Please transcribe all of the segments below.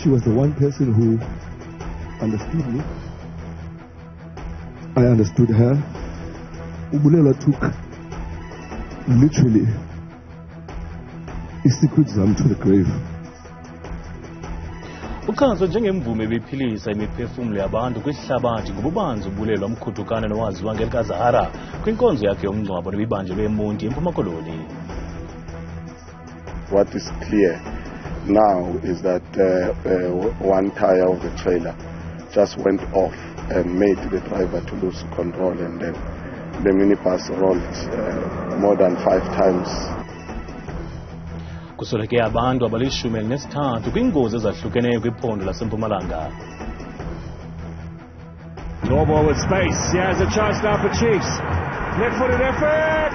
She was the one person who understood me. I understood her. Ubulelwa took literally secrets to the grave. Uchazwa njengemvume ebiphilisa imiphefumulo yabantu kwihlabathi ngobubanzi ubulelwa mkhuthukane nowaziwa ngelikaZahara kwinkonzo yakhe yomngcwabo nebibanjelwe eMonti eMpuma Koloni. What is clear now is that one tire of the trailer just went off and made the driver to lose control, and then the minibus rolled more than 5 times. Kusoleke abantu abali-13 kwingozi ezahlukeneyo kwiphondo laseMpumalanga. Draw ball with space. He has a chance now for Chiefs. Left-footed effort.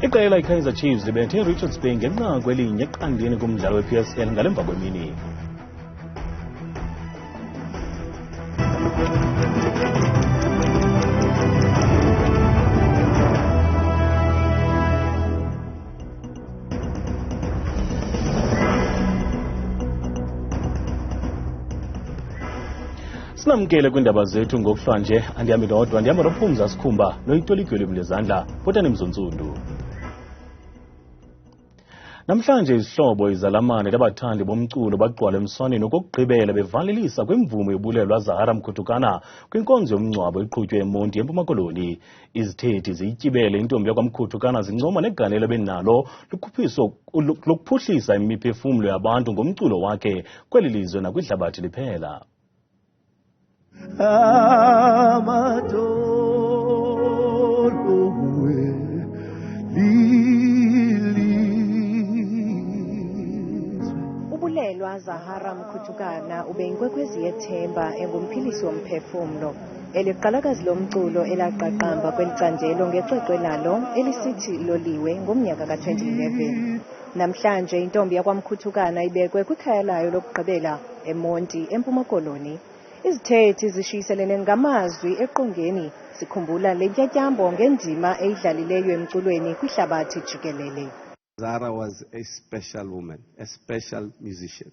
Iqela iKaizer Chiefs libethe Richards Bay ngenqaku elinye eqandeni kumdlalo we-PSL ngalemva kwemini. Sinamkele kwindaba zethu ngokuhlanje andiyami ndodwa ndihamba nophumza sikhumba noyitolikweni lezandla Bhotani Mzontsundu. Namhlanje izihlobo izalamane labathandi bomculo bagcwala emswaneni okokugqibela bevalelisa kwimvume yobulelwa Zahara Mkhuthukana kwinkonzo yomngcwabo eqhutywe eMonti eMpuma Koloni. Izithethi ziyityibele intombi yakwaMkhuthukana zincoma negalelo benalo lokuphuhlisa imiphefumulo yabantu ngomculo wakhe kweli lizwe nakwihlabathi liphela. Ubulelwa Zahara Mkhuthukana ube inkwekwezi yethemba engumphilisi womphefumlo. Eliqalakazi lomculo elaqaqamba kwelicandelo ngecwecwe lalo elisithi Loliwe ngomnyaka ka-2011. Namhlanje intombi yakwaMkhuthukana ibekwe kwikhaya layo lokugqibela eMonti eMpuma Koloni. Izithethi zishiyiselene ngamazwi eqongeni sikhumbula le ntyatyambo ngendima eyidlalileyo emculweni kwihlabathi jikelele. Zahara was a special woman, a special musician.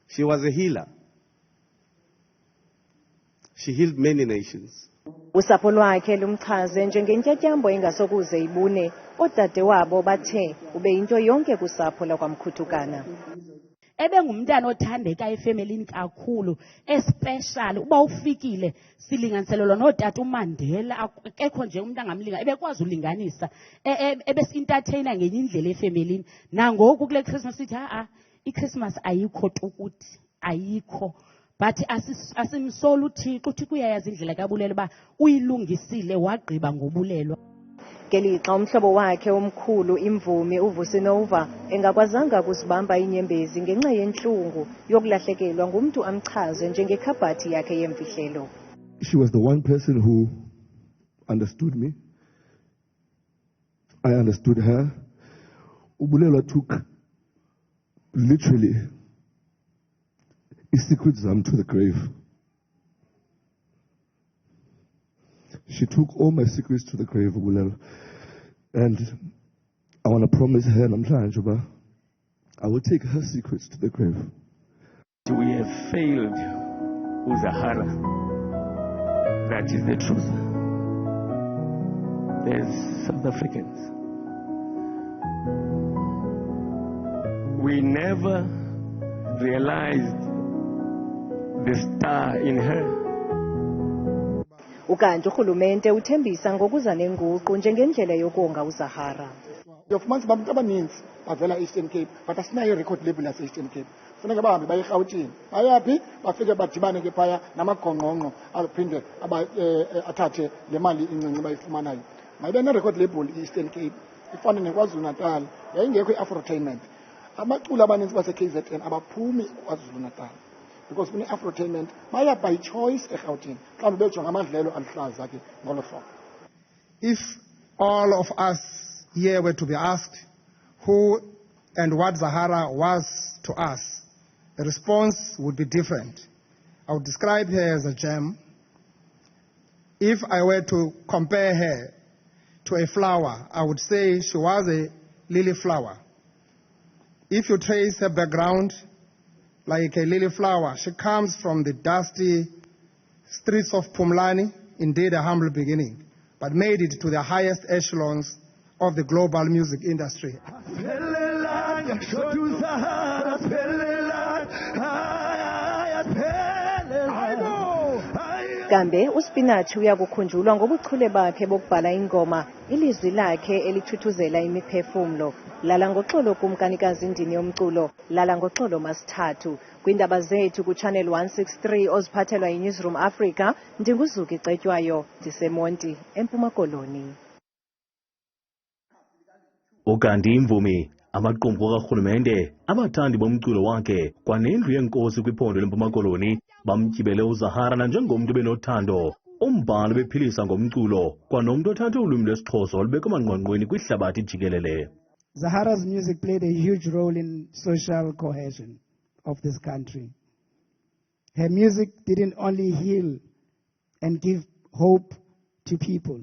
She was a healer. She healed many nations. Usapho lwakhe lumchaze njengentyatyambo engasokuze ibune. Odade wabo bathe ube into yonke kusapho lakwaMkhuthukana. Ebengumntana othandeka efemelini kakhulu, especially uba ufikile silinganiselelwa notata uMandela akekho nje umuntu angamlinga ebekwazi ulinganisa ebesintertainer ngenye indlela efemelini. Nangoku kule Christmas sithi iChristmas ayikho ukuthi ayikho, but asimsola uThixo uthi kuyayazi indlela kabulelwa ba uyilungisile wagqiba ngobulelwa. Ngelixa umhlobo wakhe omkhulu imvumi uVusinova engakwazanga kusibamba inyembezi ngenxa yenhlungu yokulahlekelwa ngumuntu amchaze njengekhabhathi yakhe yemfihlelo. She was the one person who understood me. I understood her. Ubulelwa took literally secrets to the grave. She took all my secrets to the grave, Ubulelwa. And I want to promise her, namhlanje, I will take her secrets to the grave. We have failed Zahara. That is the truth. There's South Africans. We never realized the star in her. Ukanti urhulumente uthembisa ngokuza nenguqu njengendlela yokonga uZahara. Yofumanisa abantu abaninzi bavela eEastern Cape, but asinayo record label yase-Eastern Cape. Funeka bahambe baye eRhawutini. Bayaphi bafike badibane ke phaya namagongqongqo aphinde athathe le mali incinci bayifumanayo. Mayibe ne-record label i-Eastern Cape ifana neKwaZulu Natal yayingekho i-Afrotainment. Abaculi abaninzi base-KZN abaphumi kwaZulu Natal. Because kune Afrotainment baya by choice eRhawutini. Mhlawumbe bejonga amadlelo aluhlaza ke ngolo hlobo. If all of us here were to be asked who and what Zahara was to us, the response would be different. I would describe her as a gem. If I were to compare her to a flower, I would say she was a lily flower. If you trace her background, like a lily flower. She comes from the dusty streets of Pumlani, indeed a humble beginning, but made it to the highest echelons of the global music industry. Kambe uSpinach uyakukhunjulwa ngobuchule bakhe bokubhala ingoma, ilizwi lakhe elithuthuzela imiphefumlo. Lala ngoxolo kumkanikazi indini yomculo, lala ngoxolo masithathu. Kwiindaba zethu kuChannel 163 oziphathelwa yiNewsroom Africa, ndinguZuki Cetywayo, ndiseMonti, eMpuma Koloni. Ukanti imvumi, amaqumrhu karhulumente, abathandi bomculo wakhe kwanendlu yenkosi kwiphondo leMpuma Koloni bamtyibele uZahara nanjengomntu benothando, umbhali bephilisa ngomculo kwanomntu othathe ulwimi lwesiXhosa olubeka emanqwanqweni kwihlabathi jikelele. Zahara's music played a huge role in social cohesion of this country. Her music didn't only heal and give hope to people.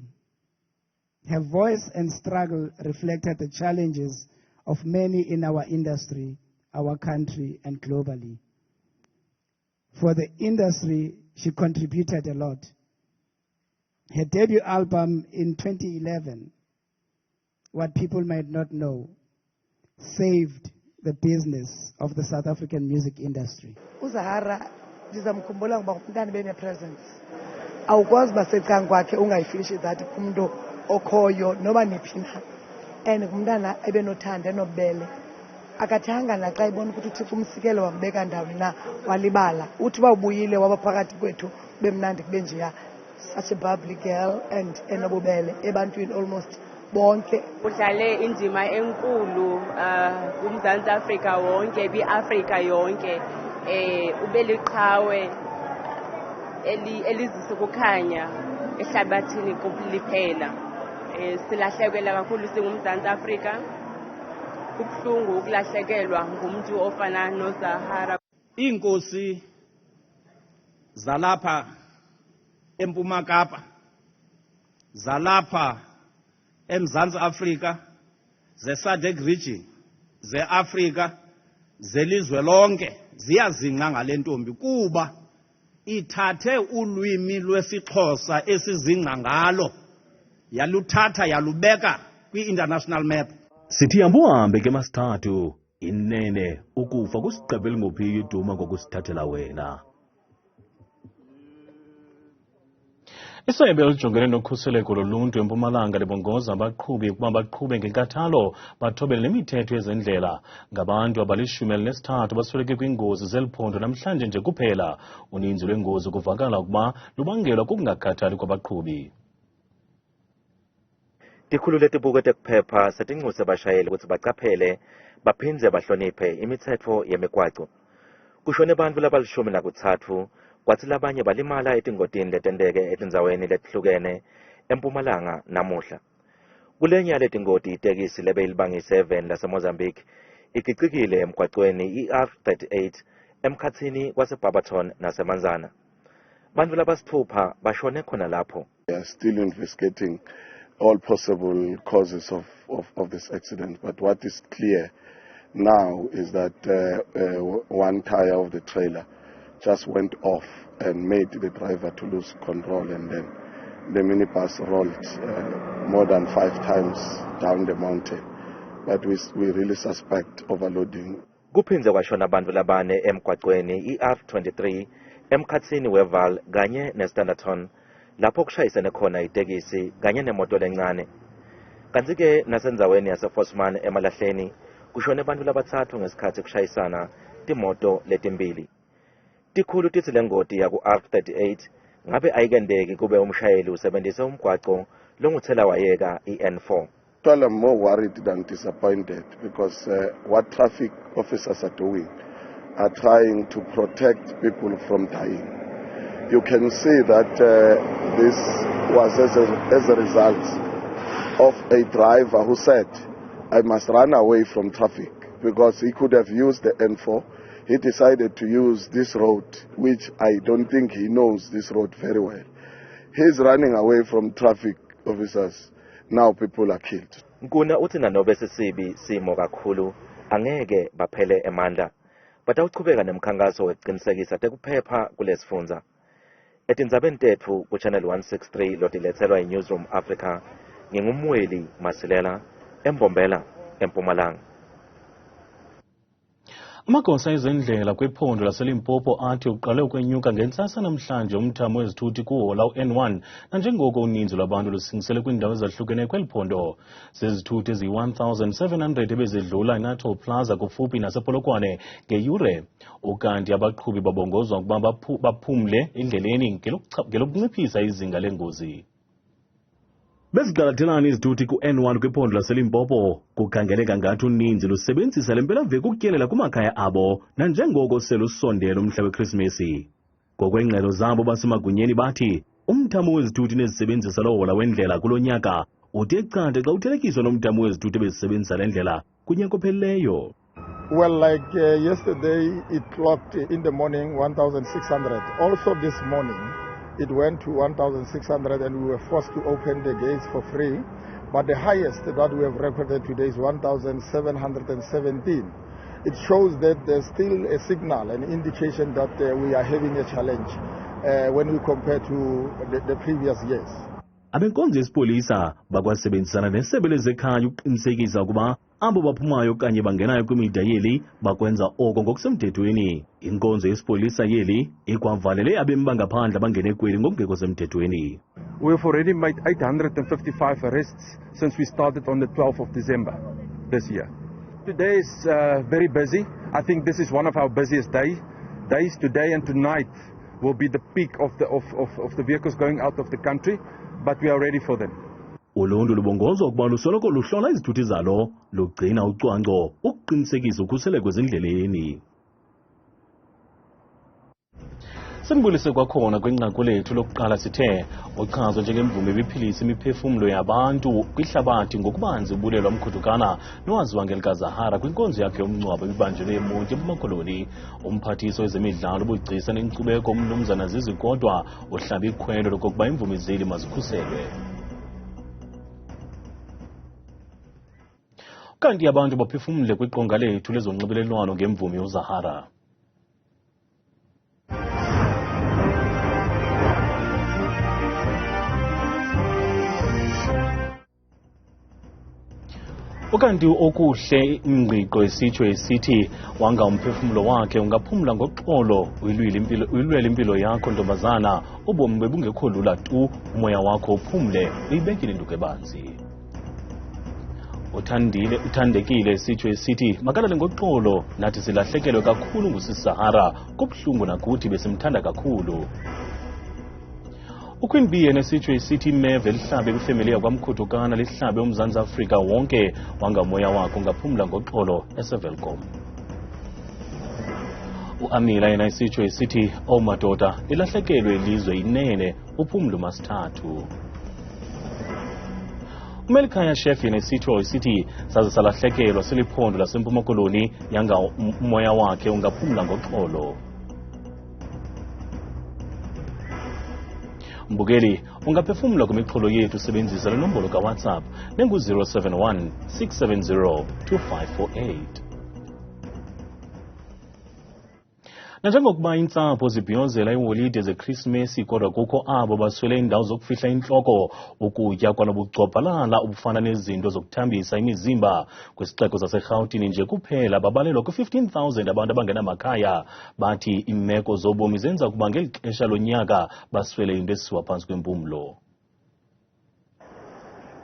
Her voice and struggle reflected the challenges of many in our industry, our country, and globally. For the industry, she contributed a lot. Her debut album in 2011, what people might not know, saved the business of the South African music industry. uZahara ndizamkhumbula ngoba ngumntana bene-presence. Awukwazi uba secanga kwakhe ungayifilishi that kumntu okhoyo noba niphi na. And ngumntana ebenothando enobubele. Akathanga naxa ebona ukuthi uThixo umsikelo wambeka ndawoni na walibala. Uthi uba ubuyile waba phakathi kwethu kube mnandi kube njeya. Such a bubbly girl and enobubele ebantwini almost bonke. Udlale indima enkulu kuMzantsi Afrika wonke, bi-Afrika yonke. Ubeliqhawe elizisa ukukhanya ehlabathini liphela. Silahlekelwa kakhulu singuMzantsi Afrika. Kubuhlungu ukulahlekelwa ngumuntu ofana noZahara. Iinkosi zalapha eMpuma Kapa, zalapha eMzantsi Afrika, ze-SADC region, ze-Afrika, zelizwe lonke ziyazingca ngale ntombi kuba ithathe ulwimi lwesiXhosa esizingca ngalo yaluthatha yalubeka kwi-international map. Sithi hambe ke masithathu, inene ukufa kusigqebeli ngophi iduma ngokusithathela wena. Isebe elijongene nokhuseleko loluntu eMpumalanga libongoza abaqhubi ukuba baqhube ngenkathalo bathobele nemithetho yezendlela. Ngabantu abali-13 basweleke kwingozi zeliphondo namhlanje nje kuphela. Uninzi lwengozi kuvakala ukuba lubangelwa kukungakhathali kwabaqhubi. Tikhulu letibuko tekuphepha setinxuse abashayeli ukuthi bacaphele baphindze bahloniphe imithetho yemigwaqo. Kushone bantfu labalishumi kwathi labanye balimala etingotini letenteke etindzaweni letihlukene eMpumalanga namuhla. Kulenye yaletingoti itekisi lebeyilibangise e7 laseMozambique igicikile emgwaqweni iR38 emkhatsini kwaseBarberton naseManzana. Bantfu labasithupha bashone khona lapho. We are still investigating all possible causes of this accident, but what is clear now is that one tire of the trailer just went off and made the driver to lose control, and then the minibus rolled more than 5 times down the mountain. But we really suspect overloading. Kuphindze kwashona abantu labane emgwaqweni iR23 emkhatsini weVaal kanye neStanderton lapho kushayisene khona itekisi kanye nemoto lencane. Kanti-ke nasendzaweni yaseFosman emalahleni kushone abantu labathathu ngesikhathi kushayisana timoto letimbili. Tikhulu tithi lengoti yaku R38 ngabe ayikendeki kube umshayeli usebenzise umgwaqo longuthela wayeka iN4. Well, I'm more worried than disappointed because what traffic officers are doing are trying to protect people from dying. You can see that this was as a result of a driver who said, I must run away from traffic, because he could have used the N4. He decided to use this road, which I don't think he knows this road very well. He's running away from traffic officers. Now people are killed. Nkuna uthi nanobe sisibi simo kakhulu angeke baphele emandla. batawuchubeka nemkhankaso wekuqinisekisa tekuphepha kulesifundza. Etindzabeni tetfu ku Channel 163 lotiletselwa iNewsroom Africa, ngingumweli Masilela, eMbombela, eMpumalanga. Amagosa ezendlela kwiphondo laseLimpopo athi uqale ukwenyuka ngentsasa namhlanje umthamo wezithuthi kuhola u-N1 nanjengoko uninzi lwabantu lusingisele kwiindawo ezahlukeneyo kweli phondo. Zezithuthi eziyi-1,700 ebezidlula iNatal Plaza kufuphi nasePolokwane ngeyure, ukanti abaqhubi babongozwa ukuba baphumle endleleni ngelokunciphisa izinga lengozi. Beziqalathelana izithuthi ku-N1 kwiphondo laseLimpopo kukhangeleka ngathi uninzi lusebenzisa le mpelaveki ukutyelela kumakhaya abo nanjengoko selusondela umhla weKrisimesi. Ngokwengxelo zabo basemagunyeni bathi umthamo wezithuthi nezisebenzisa lo hola wendlela kulo nyaka uthe chatha xa uthelekiswa nomthamo wezithuthi ebezisebenzisa le ndlela kunyaka ophelileyo. Well, like yesterday, it clocked in the morning 1,600. Also this morning, it went to 1,600 and we were forced to open the gates for free. But the highest that we have recorded today is 1,717. It shows that there's still a signal, an indication that we are having a challenge when we compare to the previous years. Abenkonzo yesipolisa bakwasebenzisana nesebe lezekhaya ukuqinisekisa ukuba abo baphumayo kanye bangenayo kwimida yeli bakwenza oko ngokusemthethweni. Inkonzo yesipolisa yeli ikwavalele abemi bangaphandle abangene kweli ngokungekho semthethweni. We've already made 855 arrests since we started on the 12th of December this year. Today is very busy. I think this is one of our busiest days. Today and tonight will be the peak of the vehicles going out of the country, but we are ready for them. Uluntu lubongozwa ukuba lusoloko luhlola izithuthi zalo lugcina ucwangco ukuqinisekisa ukhuseleko ezindleleni. Sembulise kwakhona kwinqaku lethu lokuqala sithe uchazwa njengemvume ebiphilisa imiphefumlo yabantu kwihlabathi ngokubanzi ubulelwa mkhutukana nowaziwa ngelikaZahara kwinkonzo yakhe yomngcwabo ebibanjelwe eMonti eMpuma-Koloni. Umphathiso wezemidlalo ubugcisa nenkcubeko uMnumzana Zizikodwa uhlaba ikhwelo lokokuba imvumi zeli mazikhuselwe. Kanti abantu baphefumle kwiqonga lethu lezonxibelelwano ngemvumi uZahara. Ukanti okuhle ingqiqo esitsho esithi wanga umphefumlo wakhe ungaphumla ngoxolo uyilwele impilo yakho ntombazana ubomi bebungekho lula tu umoya wakho uphumle uyibekile induku ebanzi. Uthandekile esitsho esithi makalale ngoxolo nathi silahlekelwe kakhulu nguSisahara kubuhlungu nakuthi besimthanda kakhulu. uQueen B nesitsho esithi imeve lihlabe kwifemeli yakwamkhutukana lihlabe uMzantsi Afrika wonke wangamoya wakho ngaphumla ngoxolo esevelcom. uAmila yena isitsho esithi madoda ilahlekelwe ilizwe inene uphumlo masithathu. uMelikhaya Chef yena isitsho esithi saze salahlekelwa siliphondo laseMpuma-Koloni yanga umoya wakhe ungaphumla ngoxolo. Mbukeli, ungaphefumla kwimixholo yethu sebenzisa le nombolo kaWhatsApp nengu-071 670 2548. Nanjengokuba iintsapho zibhiyozela iiholide zeKrisimesi kodwa kukho abo baswele indawo zokufihla intloko ukutya kwanobucobhalala obufana nezinto zokuthambisa imizimba kwisixeko saseRhawutini nje kuphela babalelwa kwi-15,000 abantu abangenamakhaya bathi iimeko zobomi zenza ukuba ngeli xesha lonyaka baswele into esisiwa phantsi kwempumlo.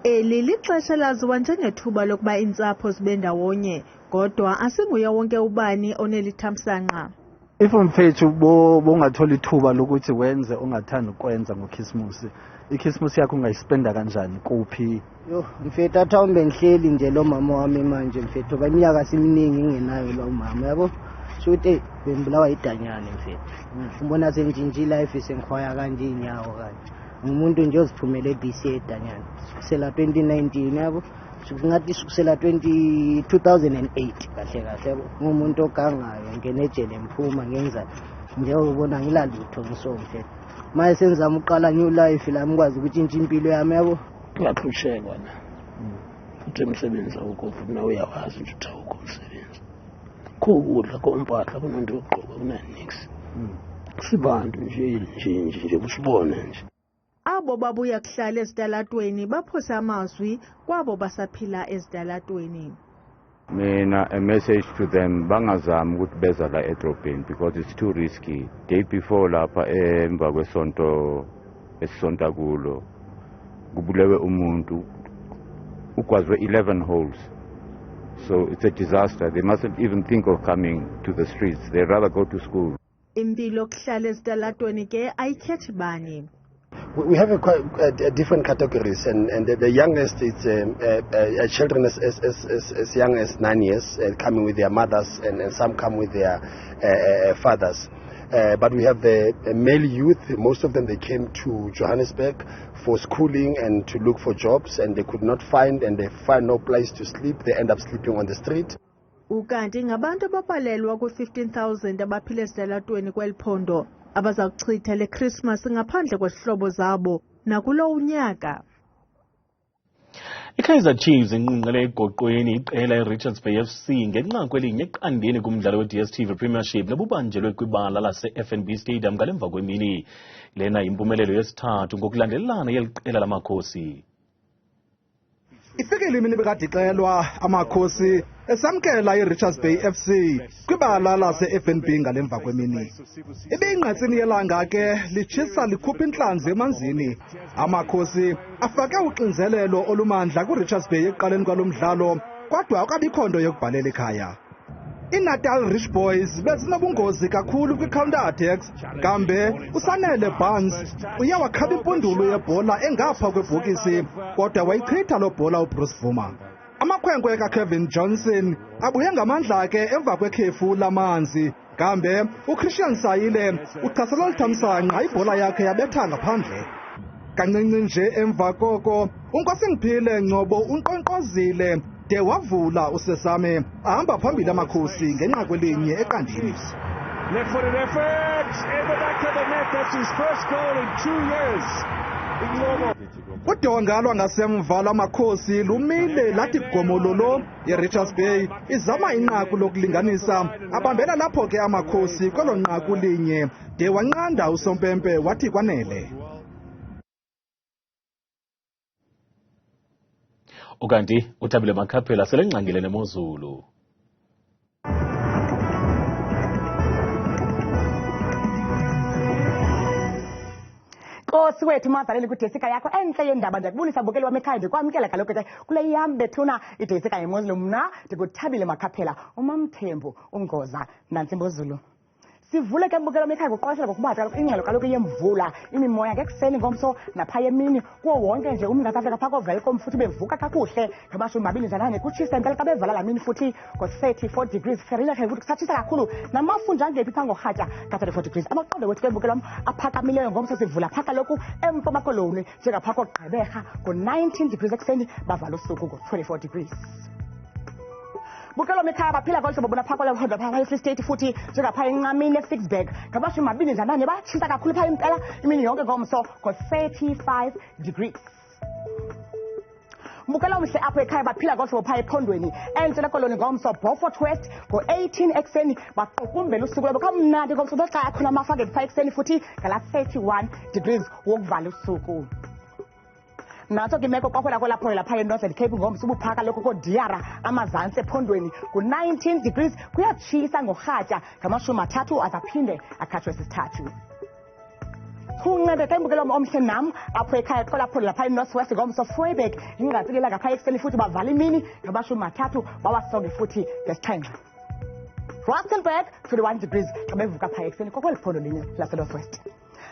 Eli lixesha laziwa njengethuba lokuba iintsapho zibe ndawonye kodwa asinguye wonke ubani onelithamsanqa. If umfethu bongathola ithuba lokuthi wenze ongathanda ukwenza ngoKhisimusi, iKhisimusi yakho ungayispenda kanjani kuphi? Yo, mfethu athawumbe ngihleli nje lo mama wami manje mfethu ngoba iminyaka siminingi ngingenayo lo mama yabo. Shothi bembulawa idanyane mfethu. Umbona senjinji life sengikhwaya kanje inyawo kanje. Umuntu nje oziphumele eBC edanyane. Kusela 2019 yabo. Ngathi kusela 2008 kahle kahle ngumuntu ogangayo ngenejele emphuma ngenza nje ubona ngilalutho ngisomfethu manje senzama uqala new life la ngikwazi ukuthi impilo yami yabo ngaqhushekwa na uthi umsebenzi awukho futhi nawe uyawazi ukuthi awukho umsebenzi akho kudla kompahla kunento yokugqoka kunanix sibantu nje usibone nje. Abo babuya kuhlala ezitalatweni baphosa amazwi kwabo basaphila ezitalatweni. Mina, a message to them, bangazami ukuthi beza la edrobheni because it's too risky. Day before lapha emva kwesonto esonta kulo kubulewe umuntu ukwazwe 11 holes. So it's a disaster. They mustn't even think of coming to the streets. They'd rather go to school. Impilo kuhlala ezitalatweni ke ayikhethi bani. We have different categories, and the youngest is children as young as 9 years, coming with their mothers, and some come with their fathers. But we have the male youth. Most of them, they came to Johannesburg for schooling and to look for jobs, and they could not find, and they find no place to sleep. They end up sleeping on the street. Ukanti ngabantu ababhalelwa ku-15,000 abaphila ezitalatweni kweliphondo abazawuchitha le Christmas ngaphandle kwesihlobo zabo nakulo unyaka. iKaizer Chiefs inqunqele egoqweni iqela iRichards Bay FC ngenqaku elinye eqandeni kumdlalo we-DStv Premiership nebubanjelwe kwibala lase-FNB Stadium ngalemva kwemini. Lena impumelelo yesithathu ngokulandelelana yeliqela lamakhosi. Ifikile imini bekadiqelwa amakhosi esamkela iRichards Bay FC kwibala lase-FNB ngalemva kwemini. Ibingqatsini yelanga ke litshisa likhupha inhlanzi emanzini. Amakhosi afake uxinzelelo olumandla kuRichards Bay ekuqaleni kwalomdlalo kodwa akabikho nto yokubhalela ekhaya. iNatal Rich Boys bezinobungozi kakhulu kwi-counter attacks kambe usanele Barnes uye wakhaba impundulo yebhola engapha kwebhokisi kodwa wayichitha lo bhola uBruce Vuma. Amakhwenkwe kaKevin Johnson abuye ngamandla ke emva kwekhefu lamanzi kambe uChristian Sayile uchasela lithamsanqa ibhola yakhe yabetha ngaphandle. Kancinci nje emva koko uNkosingiphile Ngcobo unqonqozile de wavula usesame ahamba phambili amakhosi ngenxa kwelinye eqandini. Left-footed effort in the back of the net. That's his first goal in 2 years. Udongalwa ngasemva lamakhosi lumile lathi gomololo yeRichards Bay izama inqaku lokulinganisa abambela lapho ke amakhosi kwelo nqaku linye de wanqanda usompempe wathi kwanele. Ukanti uThabile Makhaphela selengxangile nemozulu. Nkosi wethu mazaleli kudesika yakho enhle yendaba ndiyakubulisa bukeli wami ekhaya ndikwamkela kaloku ke kule yam bethuna idesika yemozulu mna ndikuThabile Makhaphela uMamthembu uNgoza nantsimbi Zulu. Sivule ke mbukelo mekhaya ngoqwalasela ngokuba ingxelo kaloku yemvula imimoya ngekuseni ngomso naphaya emini kuwo wonke nje uMzantsi Afrika phako Welcome futhi bevuka kakuhle ngamashumi amabili njani kutshisa impela xa bevala lamini futhi ngo-34 degrees Fahrenheit futhi kusatshisa kakhulu namafunja angephi pha ngorhatya ka-34 degrees. Amaqondo wethu ke mbukelo aphakamileyo ngomso sivula pha kaloku eMpuma Koloni njengapha koGqeberha ngo-19 degrees ekuseni bavala usuku ngo-24 degrees. Bukelo mekhaya baphila ngolu hlobo bona phakole hodwa pha eFree State futhi njengapha enqamini eFixburg ngabashumi amabili njani batshisa kakhulu pha impela imini yonke ngomso ngo-35 degrees. Bukelo mhle apho ekhaya baphila ngolu hlobo pha ephondweni entshona Koloni ngomso Beaufort West ngo-18 ekuseni baqukumbela usuku lwabo kamnandi ngomso bexa khona amafake pha ekuseni futhi ngala-31 degrees wokuvala usuku. Naso ke imeko kwakhona kwelapho lapha eNorthern Cape ngomso ubuphaka lokho koDiara amazantsi ephondweni ku-19 degrees kuyatshisa ngorhatya ngamashumi mathathu azaphinde akhatshwe sisithathu. Kunqebe ke mbukelo omhle nam apho ekhaya kwelapho lapha eNorthwest ngomso Vryburg ingatsilela ngapha ekuseni futhi bavala imini ngamashumi mathathu bawasonge futhi ngesixhenxe. Rustenburg 21 degrees xa bevuka pha ekuseni kokweliphondo linye laseNorthwest.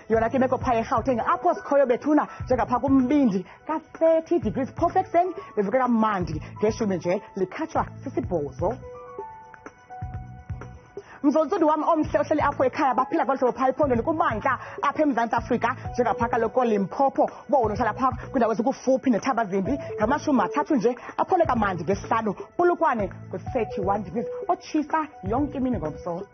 Yona ke imeko pha eGauteng apho sikhoyo bethuna njengapha kumbindi ka-30 degrees phofu ekuseni bevuke kamandi ngeshumi nje likhatshwa sisibhozo. Mzontsudi wami omhle ohleli apho ekhaya baphila ngolu hlobo pha ephondweni kumantla apha eMzantsi Afrika njengapha kaloku Limpopo bona uhlala pha kwiindawo ezikufuphi neThaba Zimbi ngamashumi mathathu nje aphole kamandi ngesihlanu Polokwane ku-31 degrees otshisa yonke imini ngomso.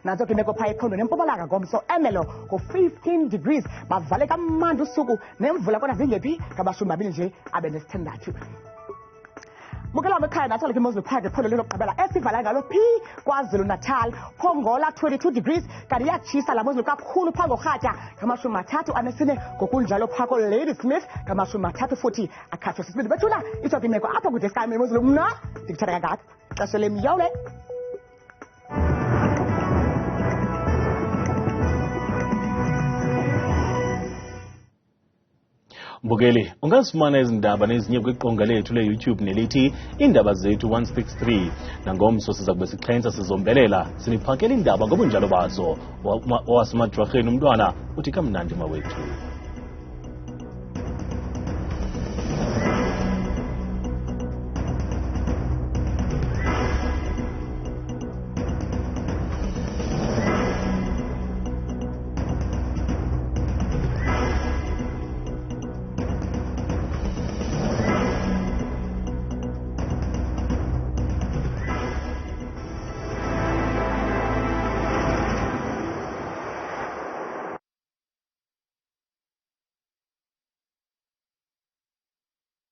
Nazo ke imeko pha ephondweni eMpumalanga ngomso Ermelo ngo-15 degrees bavale kamandi usuku nemvula kona zingephi ngabashumi amabili nje abe nesithandathu. bukela mekhaya nathi ke imozulu phakathi ephondo lokugqibela esivala ngalo phi KwaZulu Natal Pongola 22 degrees kanti yatshisa la mozulu kakhulu pha ngorhatya ngama-34 ngokunjalo pha Lady Smith ngama-30 akhatshwa sisibili bethula itshopi imeko apha kude sky imozulu mna ndikuthanda kangaka ixesha lemyole. Mbukeli, ungazifumana izindaba nezinye kwiqonga lethu le-YouTube nelithi Iindaba Zethu 163. Nangomso siza kube sixhenxa sizombelela siniphakela iindaba ngobunjalo bazo. Owasemadrarheni umntwana uthi kamnandi mawethu.